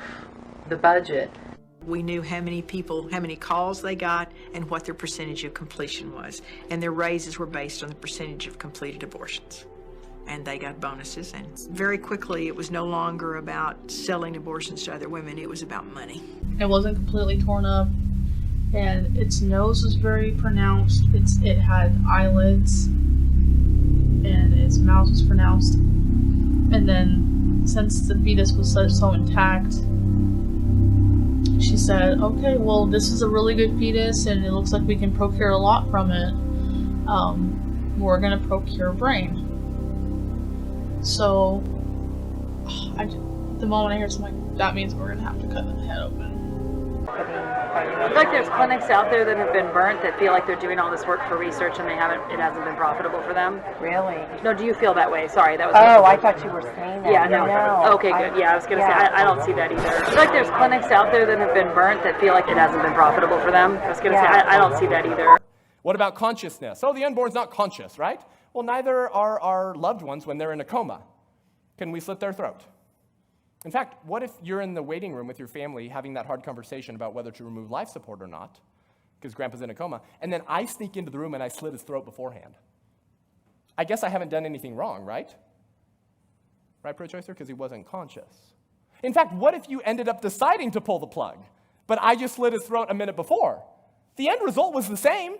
the budget. We knew how many people, how many calls they got, and what their percentage of completion was. And their raises were based on the percentage of completed abortions. and they got bonuses. And very quickly, it was no longer about selling abortions to other women. It was about money. It wasn't completely torn up, and its nose was very pronounced. It had eyelids, and its mouth was pronounced. And then, since the fetus was so intact, she said, okay, well, this is a really good fetus, and it looks like we can procure a lot from it. We're going to procure a brain. So, the moment I hear something like that means we're going to have to cut the head open. I feel like there's clinics out there that have been burnt that feel like they're doing all this work for research and it hasn't been profitable for them. Really? No, do you feel that way? Sorry, that was. Oh, I thought you were saying that. Yeah, no. Okay, good. Yeah, I was going to say, I don't see that either. I feel like there's clinics out there that have been burnt that feel like it hasn't been profitable for them. I was going to say, I don't see that either. What about consciousness? Oh, the unborn's not conscious, right? Well, neither are our loved ones when they're in a coma. Can we slit their throat? In fact, what if you're in the waiting room with your family having that hard conversation about whether to remove life support or not, because grandpa's in a coma, and then I sneak into the room and I slit his throat beforehand? I guess I haven't done anything wrong, right? Right, pro-choicer? Because he wasn't conscious. In fact, what if you ended up deciding to pull the plug, but I just slit his throat a minute before? The end result was the same.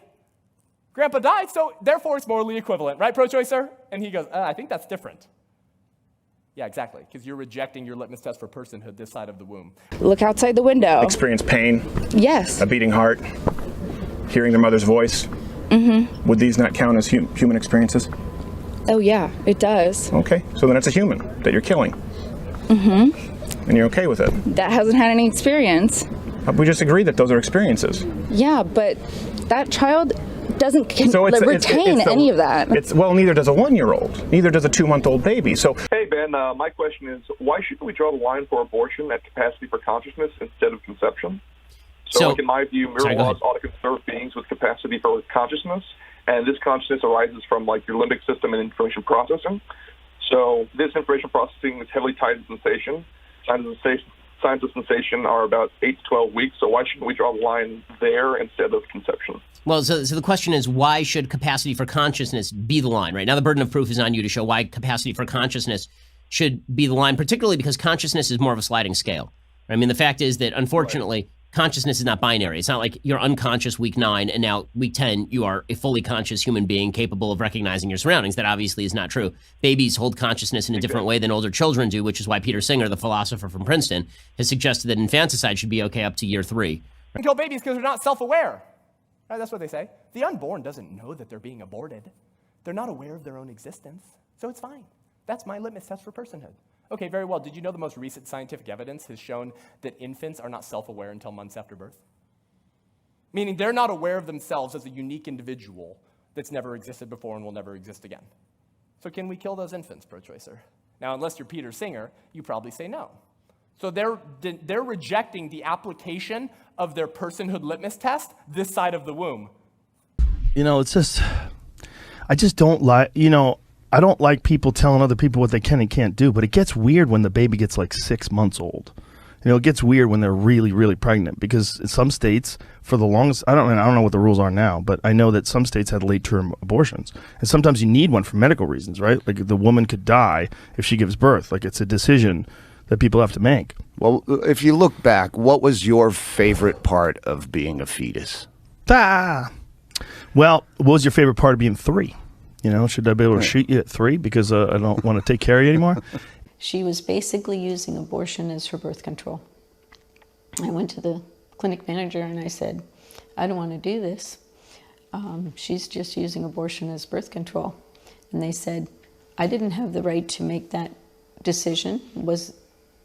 Grandpa died, so therefore it's morally equivalent, right, pro-choicer? And he goes, I think that's different. Yeah, exactly, because you're rejecting your litmus test for personhood this side of the womb. Look outside the window. Experience pain. Yes. A beating heart. Hearing their mother's voice. Mm-hmm. Would these not count as human experiences? Oh, yeah, it does. Okay, so then it's a human that you're killing. Mm-hmm. And you're okay with it. That hasn't had any experience. We just agreed that those are experiences. Yeah, but that child doesn't retain any of that. Well, neither does a 1-year-old. Neither does a 2-month-old baby. So, hey, Ben, my question is, why shouldn't we draw the line for abortion at capacity for consciousness instead of conception? So like in my view, mirror laws ought to conserve beings with capacity for consciousness, and this consciousness arises from like your limbic system and information processing. So this information processing is heavily tied to sensation. Signs of sensation are about 8 to 12 weeks, so why shouldn't we draw the line there instead of conception? Well, so the question is, why should capacity for consciousness be the line, right? Now, the burden of proof is on you to show why capacity for consciousness should be the line, particularly because consciousness is more of a sliding scale. I mean, the fact is that, unfortunately, consciousness is not binary. It's not like you're unconscious week 9, and now week 10, you are a fully conscious human being capable of recognizing your surroundings. That obviously is not true. Babies hold consciousness in a different way than older children do, which is why Peter Singer, the philosopher from Princeton, has suggested that infanticide should be okay up to year 3. And kill babies because they're not self-aware. Right, that's what they say. The unborn doesn't know that they're being aborted. They're not aware of their own existence, so it's fine. That's my litmus test for personhood. Okay, very well. Did you know the most recent scientific evidence has shown that infants are not self-aware until months after birth? Meaning they're not aware of themselves as a unique individual that's never existed before and will never exist again. So can we kill those infants, pro-choicer? Now, unless you're Peter Singer, you probably say no. So they're rejecting the application of their personhood litmus test this side of the womb. You know, it's just, I just don't like, I don't like people telling other people what they can and can't do, but it gets weird when the baby gets like 6 months old. It gets weird when they're really, really pregnant, because in some states, for the longest, I don't know what the rules are now, but I know that some states had late-term abortions, and sometimes you need one for medical reasons, right? Like the woman could die if she gives birth. Like it's a decision that people have to make. Well, if you look back, what was your favorite part of being a fetus? Well, what was your favorite part of being 3? Should I be able to shoot you at 3 because I don't want to take care of you anymore? She was basically using abortion as her birth control. I went to the clinic manager and I said, I don't want to do this. She's just using abortion as birth control. And they said, I didn't have the right to make that decision.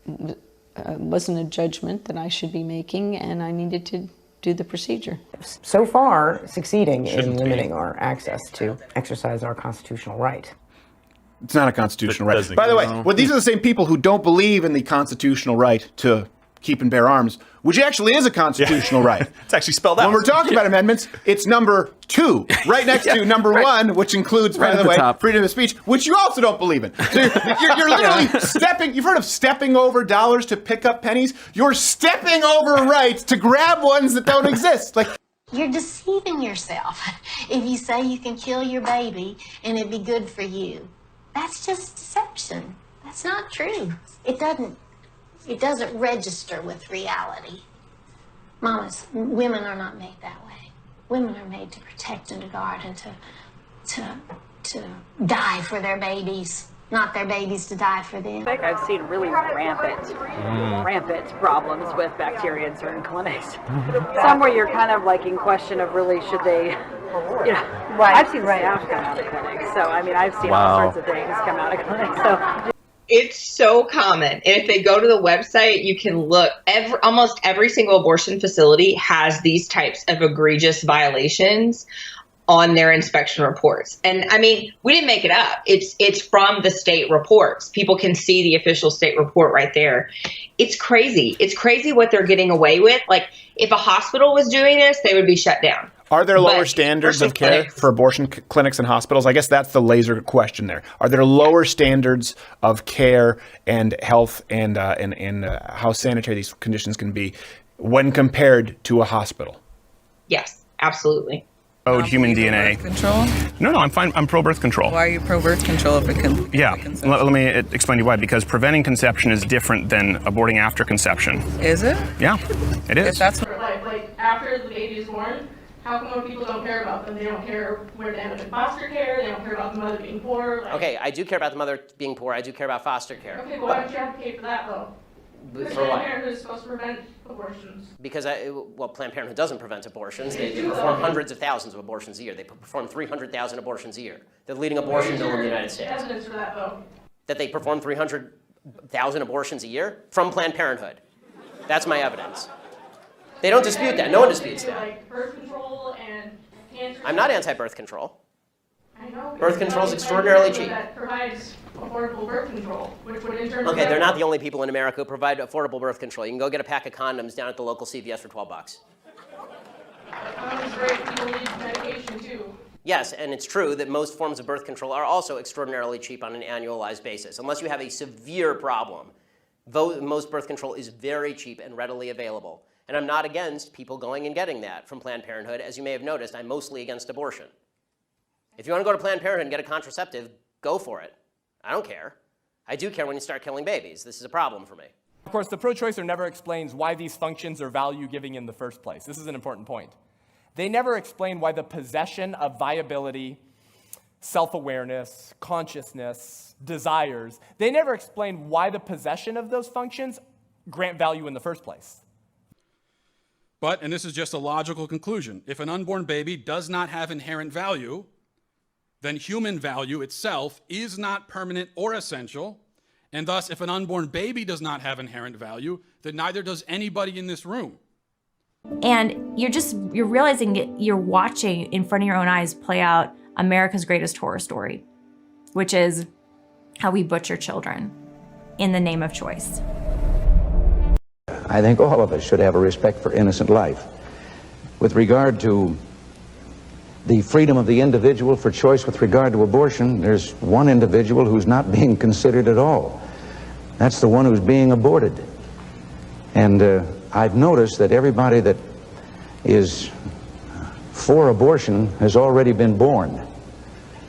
Wasn't a judgment that I should be making, and I needed to do the procedure. So far, succeeding in limiting our access to exercise our constitutional right. It's not a constitutional right. By the way, these are the same people who don't believe in the constitutional right to keep and bear arms, which actually is a constitutional right. It's actually spelled out. When we're talking about amendments, it's number 2, right next to number 1, which includes, by the way, freedom of speech, which you also don't believe in. So you're literally stepping, you've heard of stepping over dollars to pick up pennies? You're stepping over rights to grab ones that don't exist. Like, you're deceiving yourself if you say you can kill your baby and it'd be good for you. That's just deception. That's not true. It doesn't register with reality. Mamas, women are not made that way. Women are made to protect and to guard and to die for their babies, not their babies to die for them. I think I've seen really rampant problems with bacteria in certain clinics. Some where you're kind of like in question of really should they, you know, I've seen staff come out of clinics. So, I mean, I've seen all sorts of things come out of clinics. So. It's so common. And if they go to the website, you can look. Almost every single abortion facility has these types of egregious violations on their inspection reports. And I mean, we didn't make it up. It's from the state reports. People can see the official state report right there. It's crazy. It's crazy what they're getting away with. Like, if a hospital was doing this, they would be shut down. Are there lower standards of care for abortion clinics and hospitals? I guess that's the laser question there. Are there lower standards of care and health and how sanitary these conditions can be when compared to a hospital? Yes, absolutely. Human DNA. Control? No, I'm fine. I'm pro-birth control. Why are you pro-birth control if it can? Yeah, let me explain to you why. Because preventing conception is different than aborting after conception. Is it? Yeah, it is. If that's like after the baby is born, how come more people don't care about them? They don't care where they end up in foster care. They don't care about the mother being poor. Like, Okay, I do care about the mother being poor. I do care about foster care. Okay, but why don't you advocate for that though? Because For Planned what? Parenthood is supposed to prevent abortions. Because Planned Parenthood doesn't prevent abortions. They perform hundreds of thousands of abortions a year. They perform 300,000 abortions a year. They're the leading abortion bill in the United States. Evidence for that though. That they perform 300,000 abortions a year from Planned Parenthood. That's my evidence. They don't dispute that. No one disputes that. Like birth control and cancer. I'm not anti-birth control. I know. Birth control is extraordinarily cheap. That provides affordable birth control, which would in turn. Okay, they're not the only people in America who provide affordable birth control. You can go get a pack of condoms down at the local CVS for $12. Condoms great. People need medication too. Yes, and it's true that most forms of birth control are also extraordinarily cheap on an annualized basis. Unless you have a severe problem, most birth control is very cheap and readily available. And I'm not against people going and getting that from Planned Parenthood. As you may have noticed, I'm mostly against abortion. If you want to go to Planned Parenthood and get a contraceptive, go for it. I don't care. I do care when you start killing babies. This is a problem for me. Of course, the pro-choicer never explains why these functions are value-giving in the first place. This is an important point. They never explain why the possession of viability, self-awareness, consciousness, desires, they never explain why the possession of those functions grant value in the first place. But, and this is just a logical conclusion, if an unborn baby does not have inherent value, then human value itself is not permanent or essential, and thus if an unborn baby does not have inherent value, then neither does anybody in this room. And you're realizing you're watching in front of your own eyes play out America's greatest horror story, which is how we butcher children in the name of choice. I think all of us should have a respect for innocent life. With regard to the freedom of the individual for choice with regard to abortion, there's one individual who's not being considered at all. That's the one who's being aborted. And I've noticed that everybody that is for abortion has already been born.